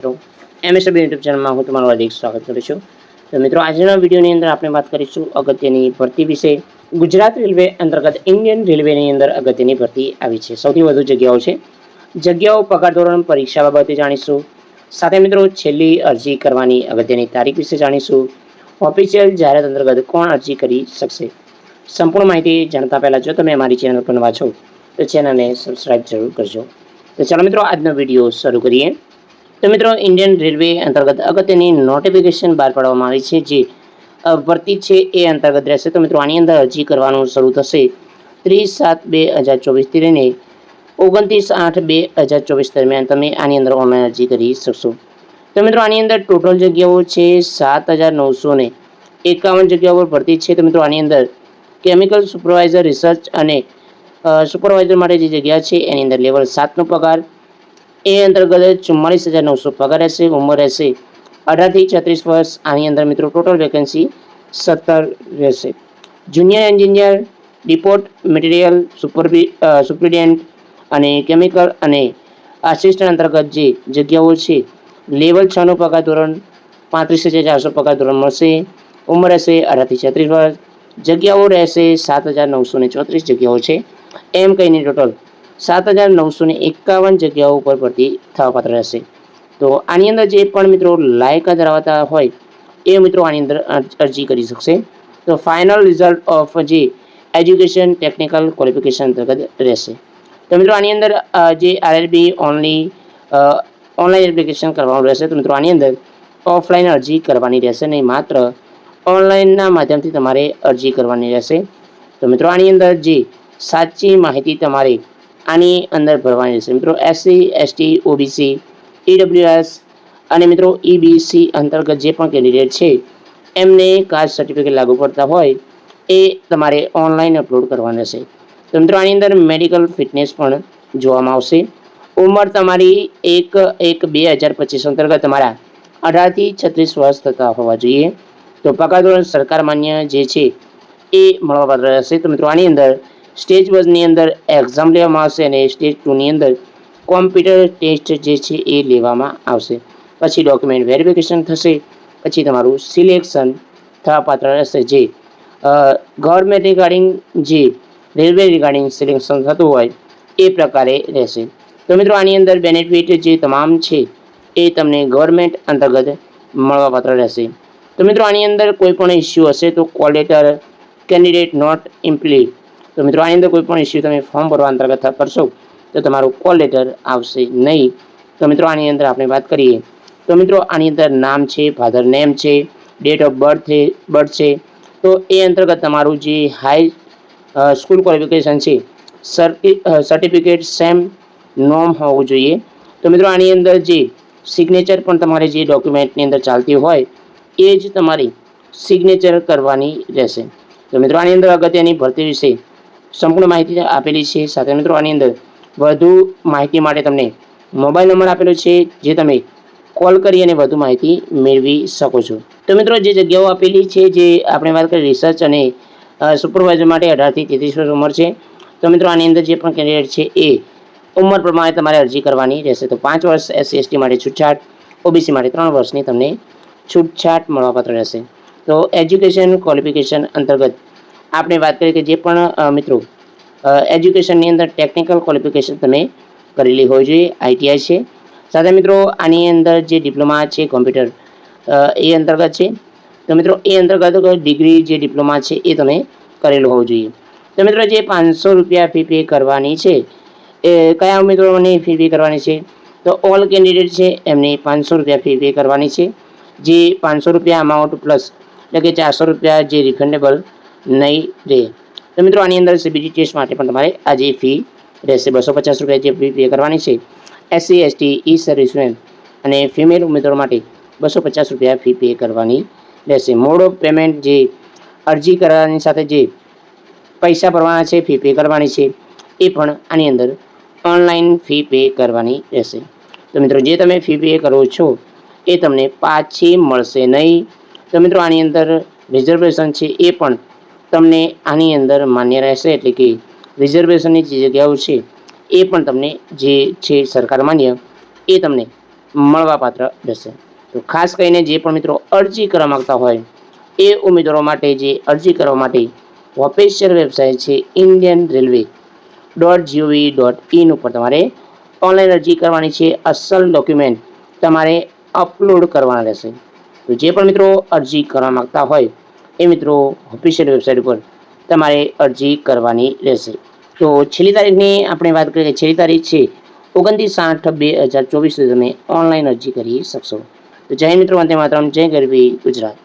મિત્રો MSW YouTube ચેનલમાં હું તમારું હાર્દિક સ્વાગત કરું છું। તો મિત્રો આજના વિડીયોની અંદર આપણે વાત કરીશું અગત્યની ભરતી વિશે। ગુજરાત રેલવે અંતર્ગત ઇન્ડિયન રેલવેની અંદર અગત્યની ભરતી આવી છે। સૌથી વધુ જગ્યાઓ છે। જગ્યાઓ, પગાર ધોરણ, પરીક્ષા બાબતે જાણીશું। સાથે મિત્રો છેલ્લી અરજી કરવાની અગત્યની તારીખ વિશે જાણીશું। ઓફિશિયલ જાહેરાત અંતર્ગત કોણ અરજી કરી શકશે, સંપૂર્ણ માહિતી જાણતા પહેલાં જો તમે અમારી ચેનલ પર નવા છો તો ચેનલને સબસ્ક્રાઇબ જરૂર કરજો। તો ચાલો મિત્રો આજનો વિડીયો શરૂ કરીએ। તો મિત્રો ઇન્ડિયન રેલવે અંતર્ગત અગત્યની નોટિફિકેશન બહાર પાડવામાં આવી છે, જે ભરતી છે એ અંતર્ગત રહેશે। તો મિત્રો આની અંદર અરજી કરવાનું શરૂ થશે 30/7/2024 થી લઈને 29/8/2024 દરમિયાન તમે આની અંદર ઓનલાઈન અરજી કરી શકશો। તો મિત્રો આની અંદર ટોટલ જગ્યાઓ છે 7,951 જગ્યાઓ પર ભરતી છે। તો મિત્રો આની અંદર કેમિકલ સુપરવાઇઝર, રિસર્ચ અને સુપરવાઇઝર માટે જે જગ્યા છે એની અંદર લેવલ 7નો પગાર એ અંતર્ગત 44,900 પગાર રહેશે। ઉંમર રહેશે 18 થી 36 વર્ષ। આની અંદર મિત્રો ટોટલ વેકેન્સી 17 રહેશે। જુનિયર એન્જિનિયર, ડિપોટ મટીરિયલ સુપ્રિન્ટેન્ડન્ટ અને કેમિકલ અને આસિસ્ટન્ટ અંતર્ગત જે જગ્યાઓ છે લેવલ 6નો પગાર ધોરણ 35,400 પગાર ધોરણ મળશે। ઉંમર રહેશે 18 થી 36 વર્ષ। જગ્યાઓ રહેશે 7,934 જગ્યાઓ છે। એમ કહીને ટોટલ 7,951 જગ્યાઓ ઉપર ભરતી થવા પાત્ર રહેશે। તો આની અંદર જે પણ મિત્રો લાયકાત ધરાવતા હોય એ મિત્રો આની અંદર અરજી કરી શકશે। તો ફાઇનલ રિઝલ્ટ ઓફ જે એજ્યુકેશન ટેકનિકલ ક્વોલિફિકેશન અંતર્ગત રહેશે। તો મિત્રો આની અંદર જે આરઆરબી ઓનલાઈન એપ્લિકેશન કરવાનું રહેશે। તો મિત્રો આની અંદર ઓફલાઈન અરજી કરવાની રહેશે નહીં, માત્ર ઓનલાઈનના માધ્યમથી તમારે અરજી કરવાની રહેશે। તો મિત્રો આની અંદર જે સાચી માહિતી તમારે આની અંદર ભરવાની રહેશે। મિત્રો એસસી, એસટી, ઓબીસી, ઈડબ્લ્યુએસ અને મિત્રો ઈબીસી અંતર્ગત જે પણ કેન્ડિડેટ છે એમને કાસ્ટ સર્ટિફિકેટ લાગુ પડતા હોય એ તમારે ઓનલાઈન અપલોડ કરવાના રહેશે। તો મિત્રો આની અંદર મેડિકલ ફિટનેસ પણ જોવામાં આવશે। ઉંમર તમારી 1/1/2025 અંતર્ગત તમારા 18 થી 36 વર્ષ થતા હોવા જોઈએ। તો પગાર ધોરણ સરકાર માન્ય જે છે એ મળવાપાત્ર રહેશે। તો મિત્રો આની અંદર સ્ટેજ 1ની અંદર એક્ઝામ લેવામાં આવશે અને સ્ટેજ 2ની અંદર કોમ્પ્યુટર ટેસ્ટ જે છે એ લેવામાં આવશે। પછી ડોક્યુમેન્ટ વેરિફિકેશન થશે, પછી તમારું સિલેક્શન થવા પાત્ર રહેશે। જે ગવર્મેન્ટ રિગાર્ડિંગ જે રેલવે રિગાર્ડિંગ સિલેક્શન થતું હોય એ પ્રકારે રહેશે। તો મિત્રો આની અંદર બેનિફિટ જે તમામ છે એ તમને ગવર્મેન્ટ અંતર્ગત મળવાપાત્ર રહેશે। તો મિત્રો આની અંદર કોઈ પણ ઇસ્યુ હશે તો કોલ લેટર કેન્ડિડેટ નોટ ઇમ્પ્લી, તો મિત્રો આની અંદર કોઈ પણ ઇસ્યુ તમે ફોર્મ ભરવા અંતર્ગત કરશો તો તમારું કોલ લેટર આવશે નહીં। તો મિત્રો આની અંદર આપણે વાત કરીએ તો મિત્રો આની અંદર નામ છે, ફાધર નેમ છે, ડેટ ઓફ બર્થ છે। તો એ અંતર્ગત તમારું જે હાઈ સ્કૂલ ક્વોલિફિકેશન છે, સર્ટિફિકેટ સેમ નોમ હોવું જોઈએ। તો મિત્રો આની અંદર જે સિગ્નેચર પણ તમારે જે ડોક્યુમેન્ટની અંદર ચાલતી હોય એ જ તમારી સિગ્નેચર કરવાની રહેશે। તો મિત્રો આની અંદર અગત્યની ભરતી વિશે સંપૂર્ણ માહિતી આપેલી છે। સાથે મિત્રો આની અંદર વધુ માહિતી માટે તમને મોબાઈલ નંબર આપેલો છે, જે તમે કોલ કરી અને વધુ માહિતી મેળવી શકો છો। તો મિત્રો જે જગ્યાઓ આપેલી છે, જે આપણે વાત કરી રિસર્ચ અને સુપરવાઇઝર માટે 18 થી 33 વર્ષ ઉંમર છે। તો મિત્રો આની અંદર જે પણ કેન્ડિડેટ છે એ ઉંમર પ્રમાણે તમારે અરજી કરવાની રહેશે। તો 5 વર્ષ એસસી એસટી માટે છૂટછાટ, ઓબીસી માટે 3 વર્ષની તમને છૂટછાટ મળવાપાત્ર રહેશે। તો એજ્યુકેશન ક્વોલિફિકેશન અંતર્ગત આપણે વાત કરીએ કે જે પણ મિત્રો એજ્યુકેશનની અંદર ટેકનિકલ ક્વોલિફિકેશન તમે કરેલી હોવી જોઈએ, આઈટીઆઈ છે। સાથે મિત્રો આની અંદર જે ડિપ્લોમા છે કોમ્પ્યુટર એ અંતર્ગત છે। તો મિત્રો એ અંતર્ગત ડિગ્રી જે ડિપ્લોમા છે એ તમે કરેલું હોવું જોઈએ। તો મિત્રો જે 500 રૂપિયા ફી પે કરવાની છે એ કયા ઉમેદવારોની ફી પે કરવાની છે, તો ઓલ કેન્ડિડેટ છે એમની 500 રૂપિયા ફી પે કરવાની છે। જે 500 રૂપિયા અમાઉન્ટ પ્લસ એટલે કે 400 રૂપિયા જે રિફંડેબલ નહીં રહે। તો મિત્રો આની અંદર સીબીટી ટેસ્ટ માટે પણ તમારે આ જે ફી રહેશે 250 રૂપિયા જે ફી પે કરવાની છે। એસસી એસટી ઈ સર્વિસમેન અને ફિમેલ ઉમેદવારો માટે 250 રૂપિયા ફી પે કરવાની રહેશે। મોડ ઓફ પેમેન્ટ જે અરજી કરવાની સાથે જે પૈસા ભરવાના છે, ફી પે કરવાની છે, એ પણ આની અંદર ઓનલાઈન ફી પે કરવાની રહેશે। તો મિત્રો જે તમે ફી પે કરો છો એ તમને પાછી મળશે નહીં। તો મિત્રો આની અંદર રિઝર્વેશન છે એ પણ તમને આની અંદર માન્ય રહેશે। એટલે કે રિઝર્વેશનની જે જગ્યાઓ છે એ પણ તમને જે છે સરકાર માન્ય એ તમને મળવાપાત્ર રહેશે. તો ખાસ કરીને જે પણ મિત્રો અરજી કરવા માગતા હોય એ ઉમેદવારો માટે જે અરજી કરવા માટે ઓફિશિયલ વેબસાઇટ છે ઇન્ડિયન રેલવે .gov.in ઉપર તમારે ઓનલાઈન અરજી કરવાની છે. અસલ ડોક્યુમેન્ટ તમારે અપલોડ કરવાના રહેશે. તો જે પણ મિત્રો અરજી કરવા માગતા હોય એ મિત્રો ઓફિશિયલ વેબસાઇટ ઉપર તમારે અરજી કરવાની રહેશે. તો છેલ્લી તારીખની આપણે વાત કરીએ, છેલ્લી તારીખ છે 29/8/2024 સુધી તમે ઓનલાઈન અરજી કરી શકશો. તો જય મિત્રો, વંદે માતરમ, જય ગરવી ગુજરાત.